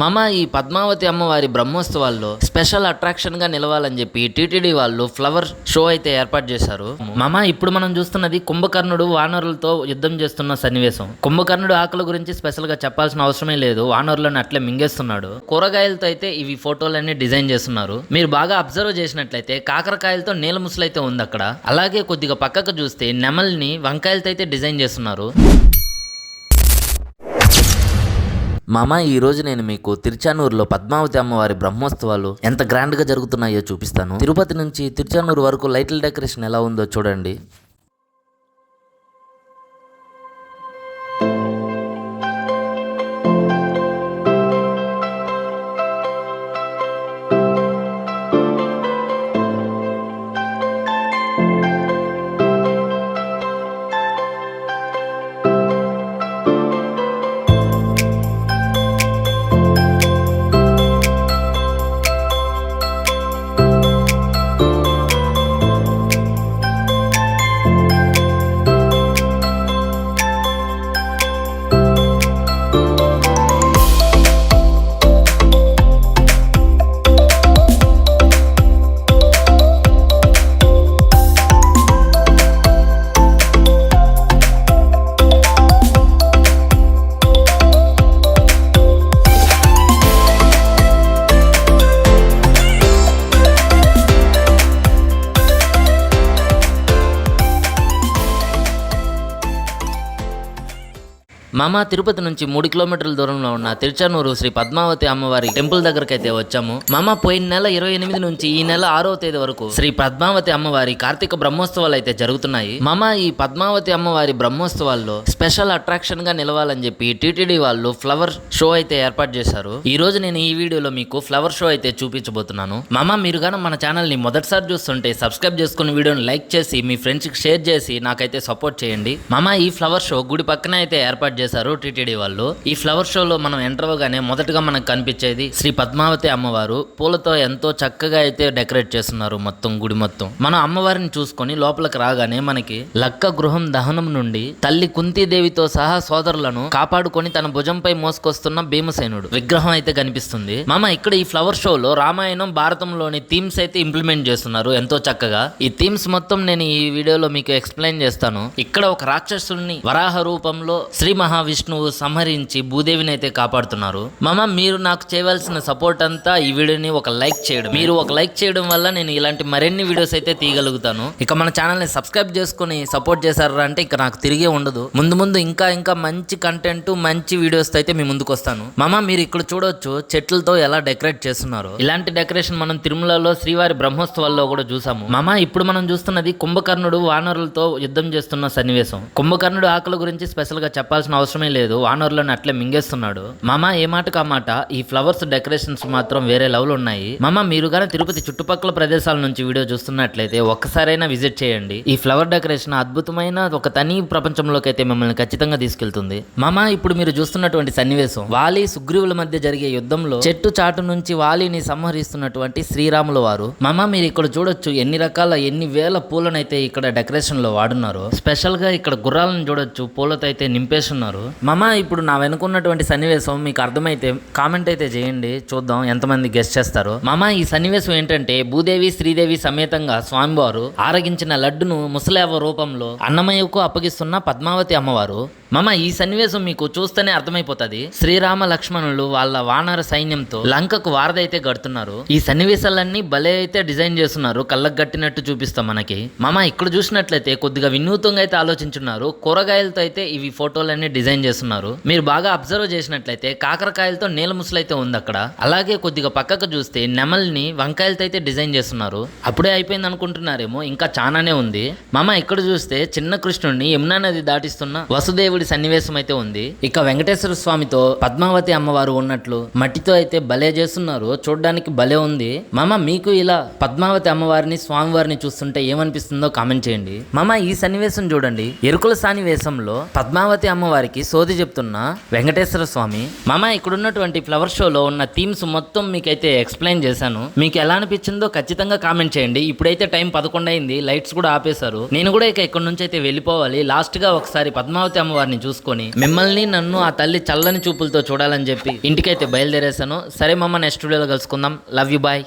మామ ఈ పద్మావతి అమ్మవారి బ్రహ్మోత్సవాల్లో స్పెషల్ అట్రాక్షన్ గా నిలవాలని చెప్పి టీటీడీ వాళ్ళు ఫ్లవర్ షో అయితే ఏర్పాటు చేశారు. మామ ఇప్పుడు మనం చూస్తున్నది కుంభకర్ణుడు వానరులతో యుద్ధం చేస్తున్న సన్నివేశం. కుంభకర్ణుడు ఆకలి గురించి స్పెషల్ గా చెప్పాల్సిన అవసరమే లేదు, వానరులను అట్లే మింగేస్తున్నాడు. కూరగాయలతో అయితే ఇవి ఫోటోలన్నీ డిజైన్ చేస్తున్నారు. మీరు బాగా అబ్జర్వ్ చేసినట్లయితే కాకరకాయలతో నీల ముసలైతే ఉంది అక్కడ. అలాగే కొద్దిగా పక్కకు చూస్తే నెమల్ని వంకాయలతో అయితే డిజైన్ చేస్తున్నారు. మామ ఈరోజు నేను మీకు తిరుచానూరులో పద్మావతి అమ్మవారి బ్రహ్మోత్సవాలు ఎంత గ్రాండ్గా జరుగుతున్నాయో చూపిస్తాను. తిరుపతి నుంచి తిరుచానూరు వరకు లైట్ల డెకరేషన్ ఎలా ఉందో చూడండి. మామ తిరుపతి నుంచి 3 కిలోమీటర్ల దూరంలో ఉన్న తిరుచానూరు శ్రీ పద్మావతి అమ్మవారి టెంపుల్ దగ్గరకు అయితే వచ్చాము. మామ పోయిన నెల 28 నుంచి ఈ నెల 6వ తేదీ వరకు శ్రీ పద్మావతి అమ్మవారి కార్తీక బ్రహ్మోత్సవాలు అయితే జరుగుతున్నాయి. మామ ఈ పద్మావతి అమ్మవారి బ్రహ్మోత్సవాల్లో స్పెషల్ అట్రాక్షన్ గా నిలవాలని చెప్పి టీటీడీ వాళ్ళు ఫ్లవర్ షో అయితే ఏర్పాటు చేశారు. ఈ రోజు నేను ఈ వీడియోలో మీకు ఫ్లవర్ షో అయితే చూపించబోతున్నాను. మామ మీరు గాన మన ఛానల్ ని మొదటిసారి చూస్తుంటే సబ్స్క్రైబ్ చేసుకుని వీడియోని లైక్ చేసి మీ ఫ్రెండ్స్ కి షేర్ చేసి నాకైతే సపోర్ట్ చేయండి. మామ ఈ ఫ్లవర్ షో గుడి పక్కన అయితే ఏర్పాటు చేశారు టీటీడీ వాళ్ళు. ఈ ఫ్లవర్ షోలో మనం ఎంటర్ అవ్వగానే మొదటగా మనకు కనిపించేది శ్రీ పద్మావతి అమ్మవారు. పూలతో ఎంతో చక్కగా అయితే డెకరేట్ చేస్తున్నారు మొత్తం గుడి మొత్తం. మనం అమ్మవారిని చూసుకొని లోపలికి రాగానే మనకి లక్క గృహం దహనం నుండి తల్లి కుంతీదేవితో సహా సోదరులను కాపాడుకొని తన భుజంపై మోసుకొస్తున్న భీమసేనుడు విగ్రహం అయితే కనిపిస్తుంది. మామ ఇక్కడ ఈ ఫ్లవర్ షోలో రామాయణం భారతంలోని థీమ్స్ అయితే ఇంప్లిమెంట్ చేస్తున్నారు ఎంతో చక్కగా. ఈ థీమ్స్ మొత్తం నేను ఈ వీడియోలో మీకు ఎక్స్ప్లెయిన్ చేస్తాను. ఇక్కడ ఒక రాక్షసుడిని వరాహ రూపంలో శ్రీ మహావిష్ణువు సంహరించి భూదేవిని అయితే కాపాడుతున్నారు. మామ మీరు నాకు చేయవలసిన సపోర్ట్ అంతా ఈ వీడియోని ఒక లైక్ చేయడం. మీరు ఒక లైక్ చేయడం వల్ల నేను ఇలాంటి మరిన్ని వీడియోస్ అయితే తీయగలుగుతాను. ఇక మన ఛానల్ ని సబ్స్క్రైబ్ చేసుకుని సపోర్ట్ చేశారా అంటే ఇక నాకు తిరిగే ఉండదు. ముందు ఇంకా మంచి కంటెంట్ మంచి వీడియోస్ అయితే మీ ముందుకు వస్తాను. మామ మీరు ఇక్కడ చూడొచ్చు చెట్లతో ఎలా డెకరేట్ చేస్తున్నారు. ఇలాంటి డెకరేషన్ మనం తిరుమలలో శ్రీవారి బ్రహ్మోత్సవాల్లో కూడా చూసాము. మామ ఇప్పుడు మనం చూస్తున్నది కుంభకర్ణుడు వానరులతో యుద్ధం చేస్తున్న సన్నివేశం. కుంభకర్ణుడు ఆకలి గురించి స్పెషల్ గా చెప్పాల్సిన అవసరమే లేదు, వానరులను అట్లే మింగేస్తున్నాడు. మామ ఏ మాటకు ఆ మాట ఈ ఫ్లవర్స్ డెకరేషన్స్ మాత్రం వేరే లెవెల్ ఉన్నాయి. మామ మీరు గానీ తిరుపతి చుట్టుపక్కల ప్రదేశాల నుంచి వీడియో చూస్తున్నట్లయితే ఒక్కసారైనా విజిట్ చేయండి. ఈ ఫ్లవర్ డెకరేషన్ అద్భుతమైన ఒక తని ప్రపంచంలోకి అయితే మిమ్మల్ని ఖచ్చితంగా తీసుకెళ్తుంది. మామ ఇప్పుడు మీరు చూస్తున్నటువంటి సన్నివేశం వాలి సుగ్రీవుల మధ్య జరిగే యుద్ధంలో చెట్టు చాటు నుంచి వాలిని సంహరిస్తున్నటువంటి శ్రీరాముల వారు. మామ మీరు ఇక్కడ చూడొచ్చు ఎన్ని వేల పూలనైతే ఇక్కడ డెకరేషన్ లో వాడున్నారు. స్పెషల్ గా ఇక్కడ గుర్రాలను చూడొచ్చు, పూలతో అయితే నింపేస్తున్నారు. మామ ఇప్పుడు నా వెనుకున్నటువంటి సన్నివేశం మీకు అర్థమైతే కామెంట్ అయితే చేయండి, చూద్దాం ఎంతమంది గెస్ట్ చేస్తారు. మామ ఈ సన్నివేశం ఏంటంటే భూదేవి శ్రీదేవి సమేతంగా స్వామివారు ఆరగించిన లడ్డును ముసలేవ రూపంలో అన్నమయ్యకు అప్పగిస్తున్న పద్మావతి అమ్మవారు. మామ ఈ సన్నివేశం మీకు చూస్తేనే అర్థమైపోతుంది. శ్రీరామ లక్ష్మణులు వాళ్ళ వానర సైన్యంతో లంకకు వారదైతే గడుతున్నారు. ఈ సన్నివేశాలన్నీ భలే అయితే డిజైన్ చేస్తున్నారు, కళ్ళకు గట్టినట్టు చూపిస్తాం మనకి. మామ ఇక్కడ చూసినట్లయితే కొద్దిగా వినూతంగా అయితే ఆలోచించున్నారు. కూరగాయలతో అయితే ఇవి ఫోటోలన్నీ డిజైన్ చేస్తున్నారు. మీరు బాగా అబ్జర్వ్ చేసినట్లయితే కాకరకాయలతో నీల ముసలైతే ఉంది అక్కడ. అలాగే కొద్దిగా పక్కకు చూస్తే నెమల్ని వంకాయలతో అయితే డిజైన్ చేస్తున్నారు. అప్పుడే అయిపోయింది అనుకుంటున్నారేమో, ఇంకా చాలానే ఉంది. మామ ఇక్కడ చూస్తే చిన్న కృష్ణుడిని యమునా నది దాటిస్తున్న వసుదేవుడి సన్నివేశం అయితే ఉంది. ఇక వెంకటేశ్వర స్వామితో పద్మావతి అమ్మవారు ఉన్నట్లు మట్టితో అయితే భలే చేస్తున్నారు, చూడడానికి భలే ఉంది. మామ మీకు ఇలా పద్మావతి అమ్మవారిని స్వామివారిని చూస్తుంటే ఏమనిపిస్తుందో కామెంట్ చేయండి. మామ ఈ సన్నివేశం చూడండి, ఎరుకుల సన్నివేశంలో పద్మావతి అమ్మవారికి సోది చెప్తున్న వెంకటేశ్వర స్వామి. మామ ఇక్కడ ఉన్నటువంటి ఫ్లవర్ షోలో ఉన్న థీమ్స్ మొత్తం మీకైతే ఎక్స్ప్లెయిన్ చేశాను. మీకు ఎలా అనిపించిందో ఖచ్చితంగా కామెంట్ చేయండి. ఇప్పుడైతే టైం 11 అయింది, లైట్స్ కూడా ఆపేశారు. నేను కూడా ఇక ఇక్కడ నుంచి అయితే వెళ్ళిపోవాలి. లాస్ట్ గా ఒకసారి పద్మావతి అమ్మవారిని అమ్మవారిని చూసుకొని మిమ్మల్ని నన్ను ఆ తల్లి చల్లని చూపులతో చూడాలని చెప్పి ఇంటికైతే బయలుదేరేసాను. సరే మామ, నెక్స్ట్ వీడియోలో కలుసుకుందాం. Love you, bye.